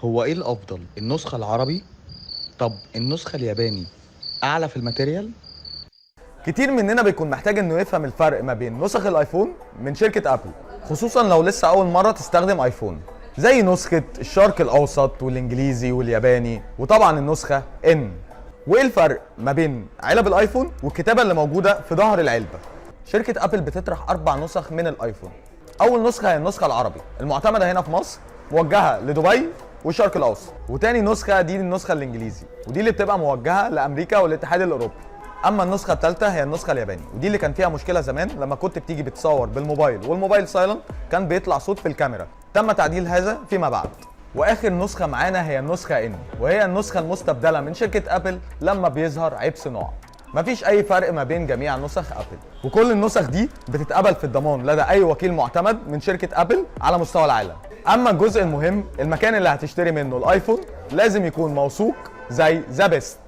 هو ايه الافضل، النسخة العربي؟ طب النسخة الياباني اعلى في الماتيريال؟ كتير مننا بيكون محتاج انه يفهم الفرق ما بين نسخ الايفون من شركة ابل، خصوصا لو لسه اول مرة تستخدم ايفون، زي نسخة الشرق الاوسط والانجليزي والياباني، وطبعا النسخة ان. وايه الفرق ما بين علب الايفون والكتابة اللي موجودة في ظهر العلبة؟ شركة ابل بتطرح 4 نسخ من الايفون. اول نسخة هي النسخة العربي المعتمدة هنا في مصر، موجهة لدبي والشرق الاوسط. وتاني نسخة دي النسخة الانجليزي، ودي اللي بتبقى موجهة لامريكا والاتحاد الاوروبي. اما النسخه الثالثه هي النسخه الياباني، ودي اللي كان فيها مشكله زمان لما كنت بتيجي بتصور بالموبايل والموبايل سايلنت كان بيطلع صوت في الكاميرا. تم تعديل هذا فيما بعد. واخر نسخه معانا هي النسخه ان، وهي النسخه المستبدله من شركه ابل لما بيظهر عيب صناعي. مفيش اي فرق ما بين جميع نسخ ابل، وكل النسخ دي بتتقبل في الضمان لدى اي وكيل معتمد من شركه ابل على مستوى العالم. اما الجزء المهم، المكان اللي هتشتري منه الايفون لازم يكون موثوق زي ذا بيست.